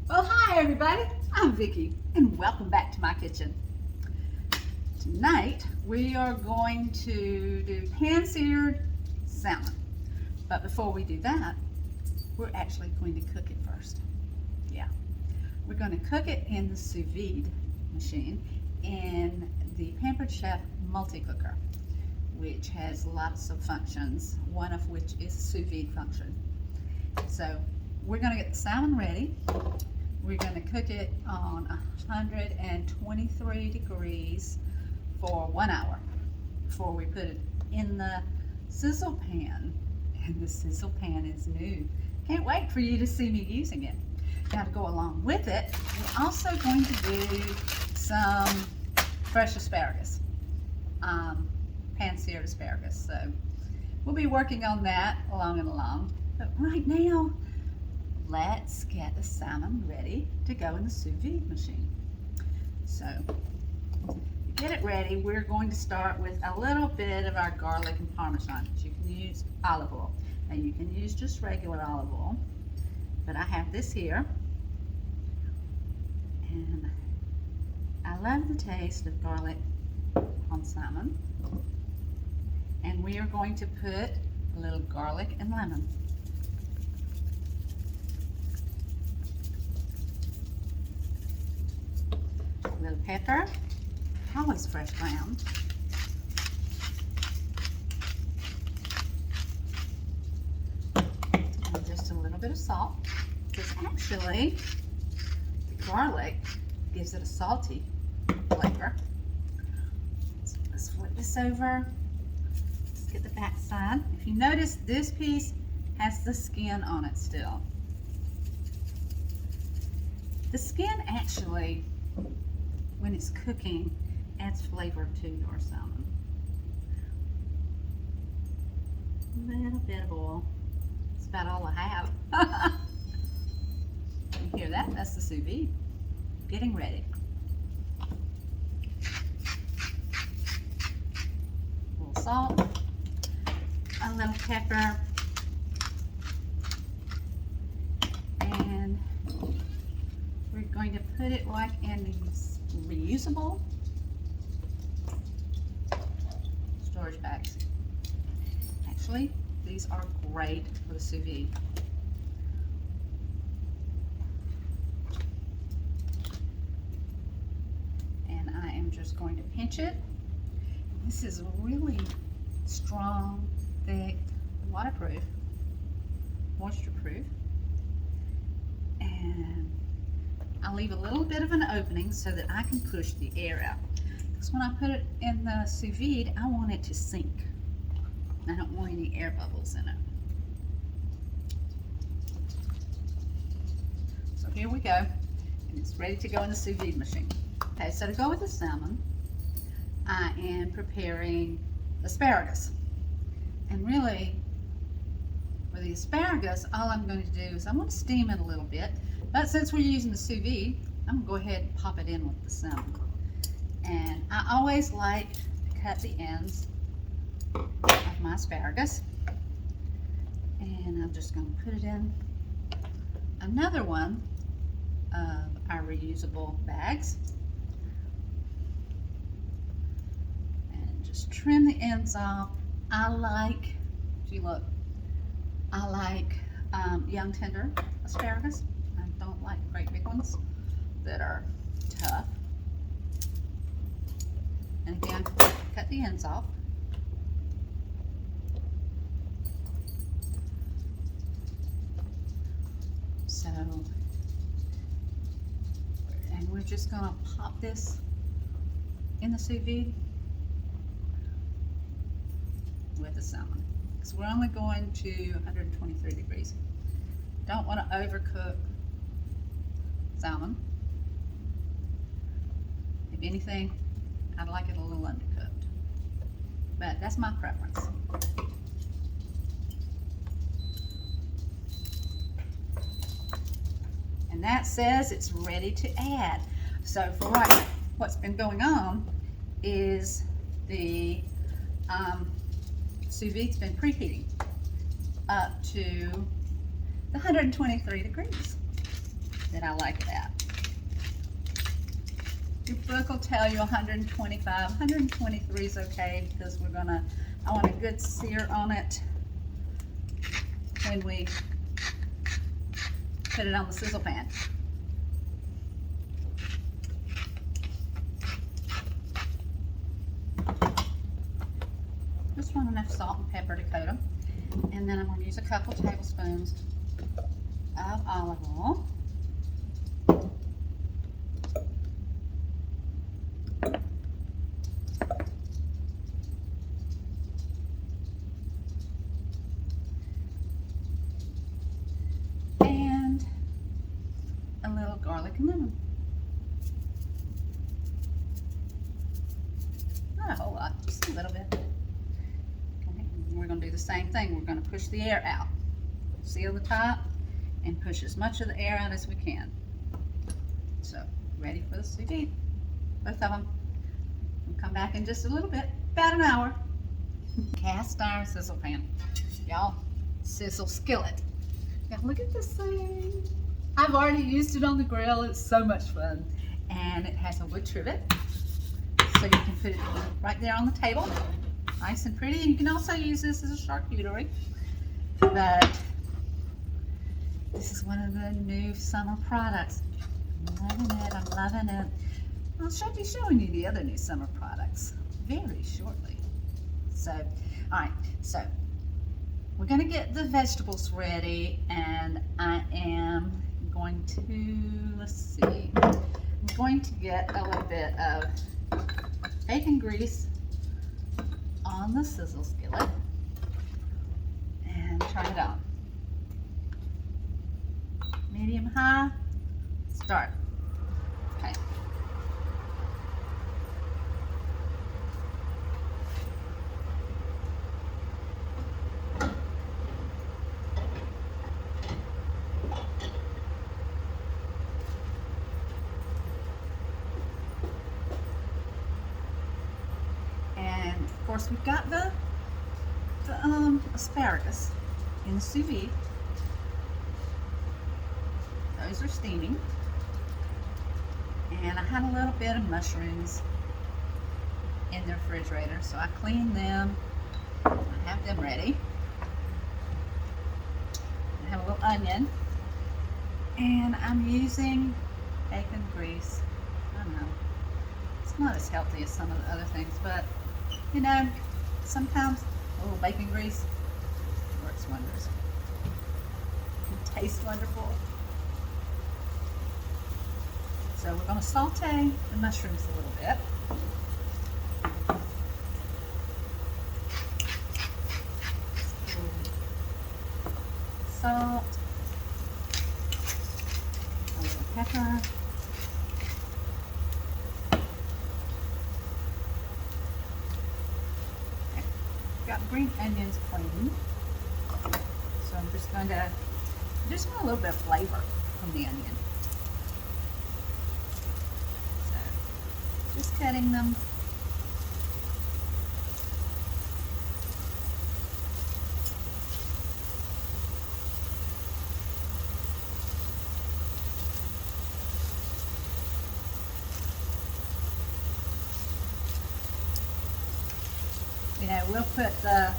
Well, hi everybody, I'm Vicki and welcome back to my kitchen. Tonight we are going to do pan-seared salmon. But before we do that, we're actually going to cook it first. Yeah, we're going to cook it in the Sous Vide machine in the Pampered Chef multi-cooker, which has lots of functions, one of which is a sous vide function. So we're going to get the salmon ready. We're going to cook it on 123 degrees for 1 hour before we put it in the sizzle pan. And the sizzle pan is new. Can't wait for you to see me using it. Now, to go along with it, we're also going to do some fresh asparagus, pan-seared asparagus. So we'll be working on that along and along. But right now, let's get the salmon ready to go in the sous vide machine. So to get it ready, we're going to start with a little bit of our garlic and parmesan. You can use olive oil. Now you can use just regular olive oil, but I have this here. And I love the taste of garlic on salmon. And we are going to put a little garlic and lemon. A little pepper, always fresh ground. And just a little bit of salt, because actually the garlic gives it a salty flavor. So let's flip this over. Let's get the back side. If you notice, this piece has the skin on it still. The skin actually, when it's cooking, adds flavor to your salmon. A little bit of oil. That's about all I have. You hear that? That's the sous vide getting ready. A little salt, a little pepper, and we're going to put it like in these reusable storage bags. Actually, these are great for the sous vide. And I am just going to pinch it. This is really strong, thick, waterproof, moisture proof. And I'll leave a little bit of an opening so that I can push the air out. Because when I put it in the sous vide, I want it to sink. I don't want any air bubbles in it. So here we go. And it's ready to go in the sous vide machine. Okay, so to go with the salmon, I am preparing asparagus. And really, for the asparagus, all I'm going to do is I'm going to steam it a little bit. But since we're using the sous vide, I'm going to go ahead and pop it in with the salmon. And I always like to cut the ends of my asparagus. And I'm just going to put it in another one of our reusable bags. And just trim the ends off. I like, if you look, I like young tender asparagus. I don't like great big ones that are tough. And again, cut the ends off. So, and we're just gonna pop this in the sous vide with the salmon. Because we're only going to 123 degrees. Don't want to overcook salmon. If anything, I'd like it a little undercooked. But that's my preference. And that says it's ready to add. So for what's been going on is the sous vide's been preheating up to the 123 degrees. that I like it at. Your book will tell you 125, 123 is okay because I want a good sear on it when we put it on the sizzle pan. Just want enough salt and pepper to coat them. And then I'm going to use a couple tablespoons of olive oil. And a little garlic and lemon. Not a whole lot, just a little bit. Okay, and we're going to do the same thing. We're going to push the air out. Seal the top and push as much of the air out as we can. So, ready for the sous vide. Both of them. We'll come back in just a little bit, about an hour. Cast iron sizzle pan. Y'all, Sizzle Skillet. Now look at this thing. I've already used it on the grill. It's so much fun. And it has a wood trivet. So you can put it right there on the table. Nice and pretty. And you can also use this as a charcuterie. But this is one of the new summer products. I'm loving it. I'm loving it. I'll be showing you the other new summer products very shortly. So, all right. So, we're going to get the vegetables ready, and I am going to, let's see, I'm going to get a little bit of bacon grease on the Sizzle Skillet and try it on. Medium high, start. Okay. And of course we've got the asparagus in the sous vide. Those are steaming. And I had a little bit of mushrooms in the refrigerator, so I cleaned them. I have them ready. I have a little onion. And I'm using bacon grease. I know, it's not as healthy as some of the other things, but you know, sometimes a little bacon grease works wonders. It tastes wonderful. So we're going to saute the mushrooms a little bit. Salt, a little pepper, okay. Got green onions cleaned, so I'm just going to want a little bit of flavor from the onion. So just cutting them. You know, we'll put the,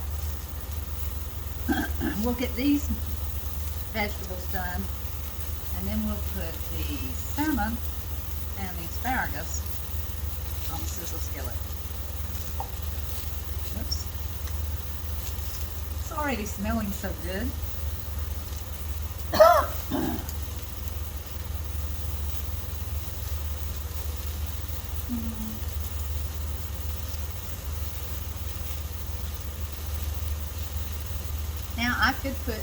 we'll get these vegetables done, and then we'll put the salmon and the asparagus on the Sizzle Skillet. Oops. It's already smelling so good. Now I could put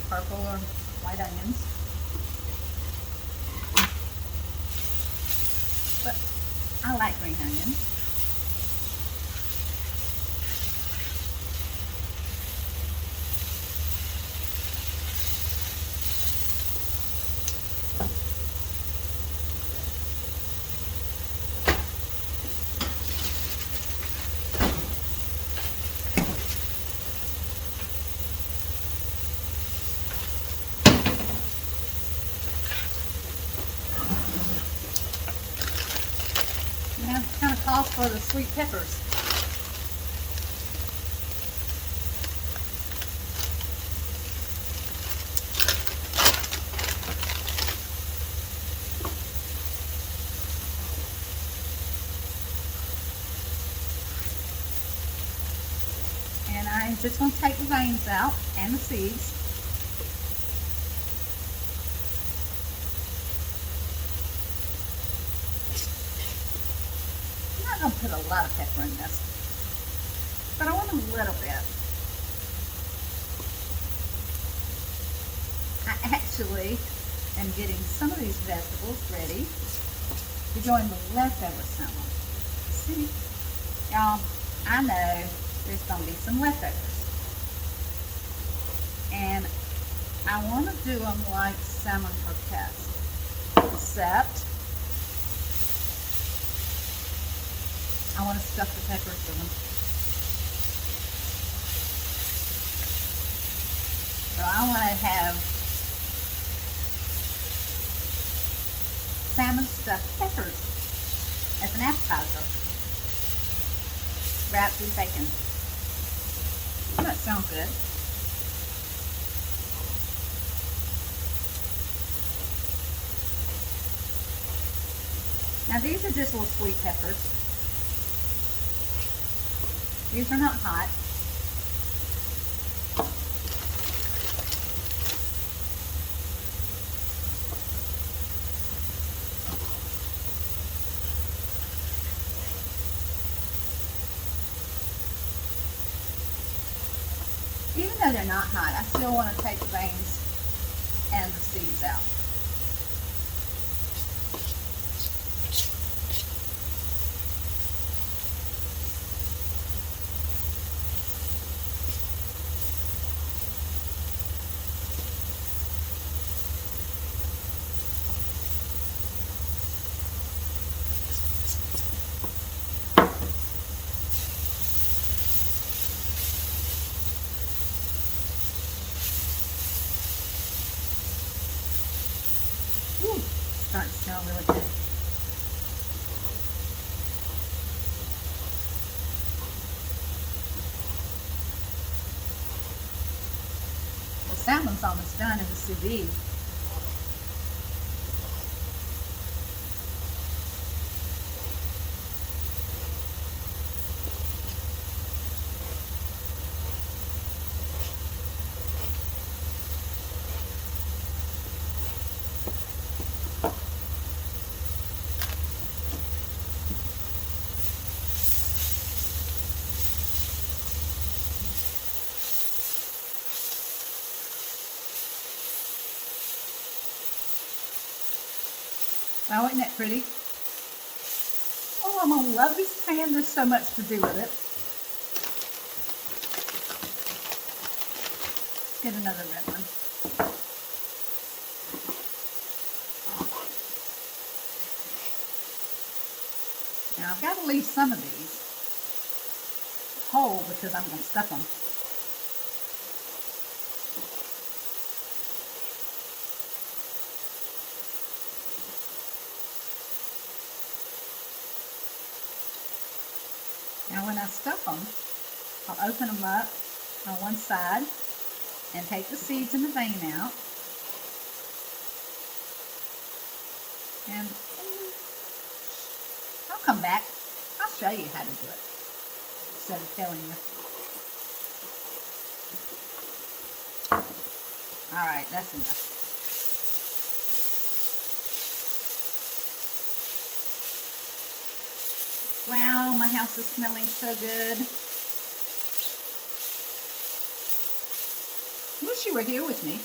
purple or white onions, but I like green onions. for the sweet peppers. And I'm just going to take the veins out and the seeds. I'm not going to put a lot of pepper in this, but I want a little bit. I actually am getting some of these vegetables ready to go in the leftover salmon. See, y'all, I know there's going to be some leftovers. And I want to do them like salmon croquettes, except I want to stuff the peppers with them. So I want to have salmon stuffed peppers as an appetizer, wrapped with bacon. That sounds good. Now these are just little sweet peppers. These are not hot. Even though they're not hot, I still want to take the veins and the seeds out. Starting to smell really good. The salmon's almost done in the sous vide. Wow, isn't that pretty? Oh, I'm gonna love this pan. There's so much to do with it. Get another red one. Now I've got to leave some of these whole because I'm gonna stuff them. Now when I stuff them, I'll open them up on one side and take the seeds and the vein out. And I'll come back. I'll show you how to do it instead of telling you. Alright, that's enough. Wow, my house is smelling so good. Wish you were here with me.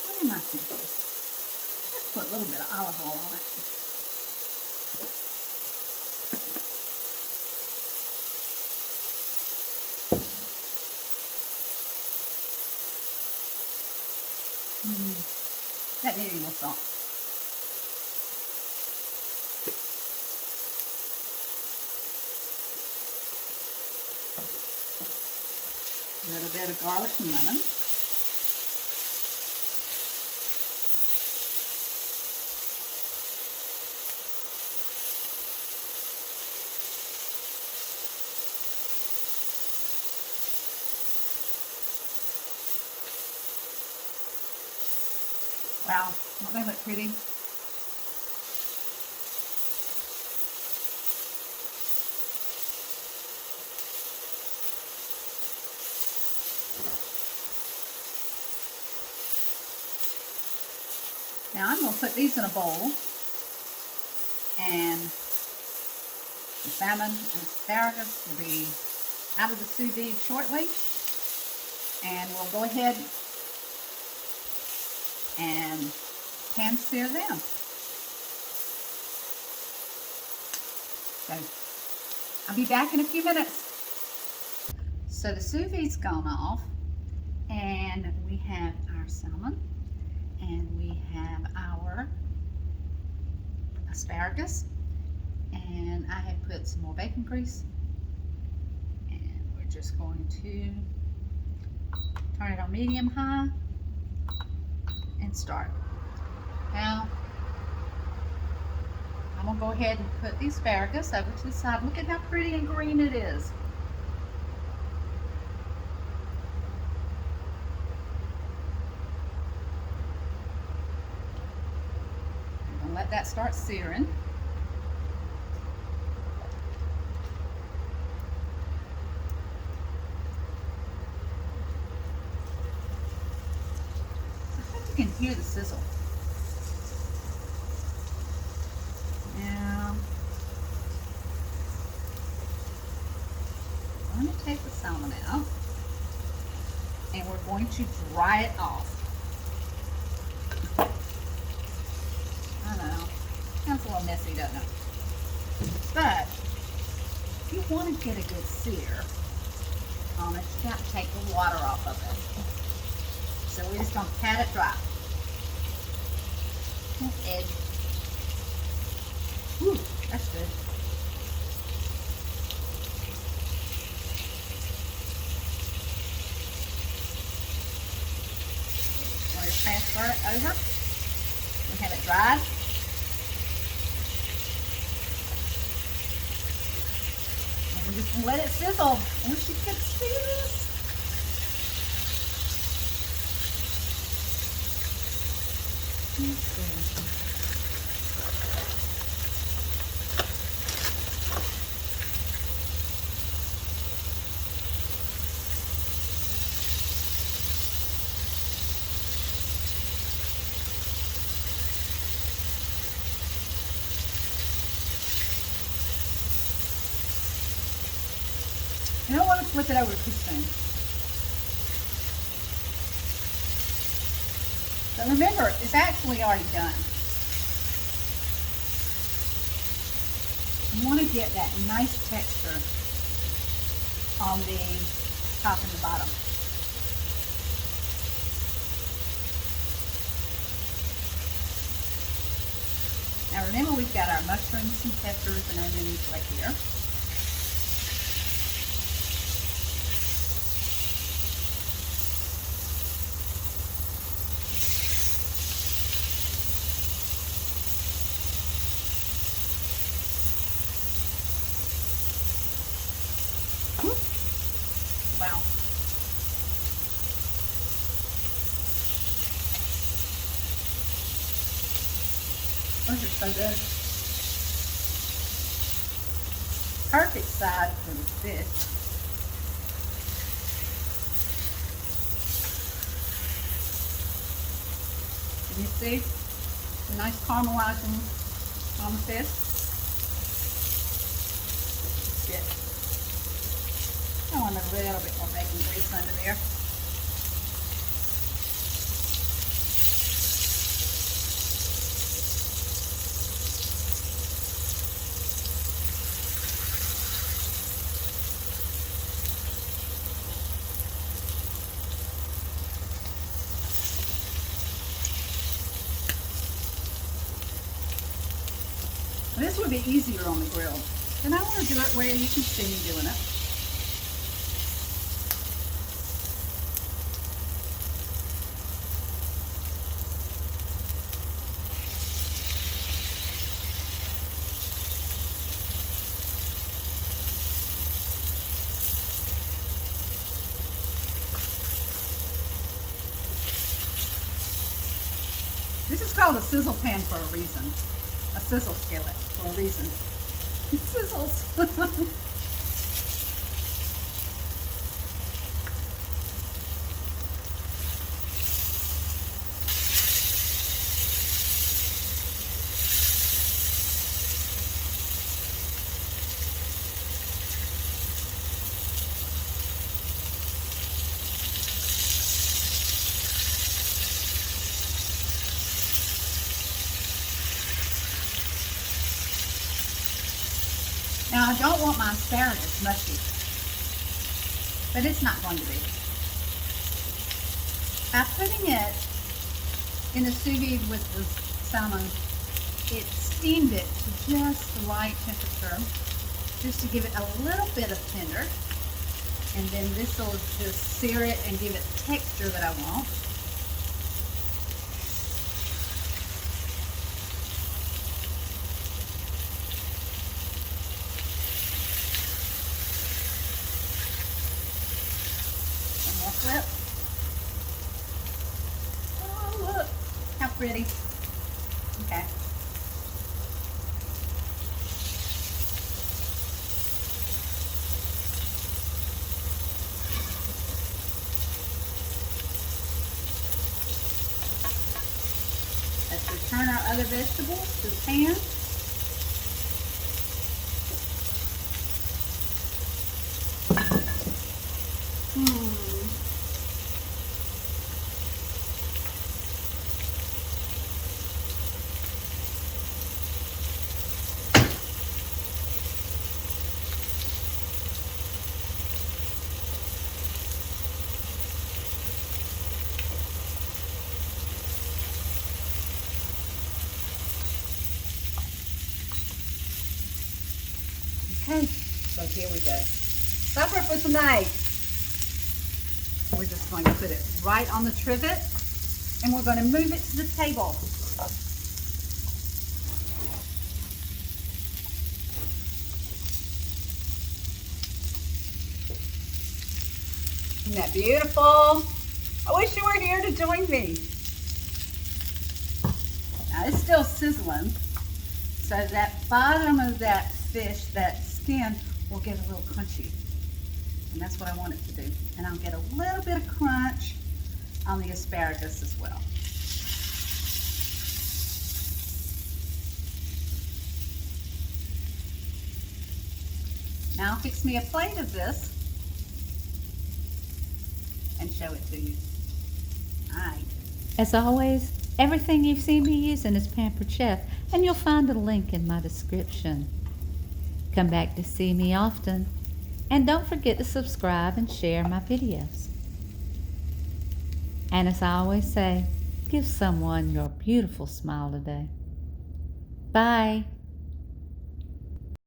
What am I thinking? little bit of olive oil on it. That needed more salt. A little bit of garlic and lemon. Wow, don't they look pretty? Now I'm going to put these in a bowl, and the salmon and asparagus will be out of the sous vide shortly, and we'll go ahead and pan sear them. So I'll be back in a few minutes. So the sous vide's gone off, and we have our salmon, and we have our asparagus, and I have put some more bacon grease, and we're just going to turn it on medium high and start. Now I'm going to go ahead and put the asparagus over to the side. Look at how pretty and green it is. I'm going to let that start searing. You can hear the sizzle. Now, I'm going to take the salmon out, and we're going to dry it off. I know, sounds a little messy, doesn't it? But if you want to get a good sear on it, you got to take the water off of it. So we're just going to pat it dry. Edge. Whew, that's good. We're going to transfer it over and have it dried. And we're just going to let it sizzle. I wish you could see this. Let's see. You don't want to flip it over too soon. But remember, it's actually already done. You want to get that nice texture on the top and the bottom. Now remember, we've got our mushrooms and peppers and onions right here. Wow. Those are so good. Perfect size for the fish. Can you see the nice caramelizing on the fish? Good. I want a little bit more bacon grease under there. this would be easier on the grill. And I want to do it where you can see me doing it. This is called a sizzle pan for a reason. A sizzle skillet for a reason. It sizzles. Now I don't want my asparagus mushy, but it's not going to be. By putting it in the sous vide with the salmon, it steamed it to just the right temperature, just to give it a little bit of tender. And then this will just sear it and give it the texture that I want. Flip. Oh, look how pretty. Okay. Let's return our other vegetables to the pan. Okay, so here we go. Supper for tonight. We're just going to put it right on the trivet and we're going to move it to the table. Isn't that beautiful? I wish you were here to join me. Now it's still sizzling, so that bottom of that fish, that skin, will get a little crunchy. And that's what I want it to do. And I'll get a little bit of crunch on the asparagus as well. Now I'll fix me a plate of this and show it to you. All right. As always, everything you've seen me using is Pampered Chef, and you'll find a link in my description. Come back to see me often, and don't forget to subscribe and share my videos. And as I always say, give someone your beautiful smile today. Bye.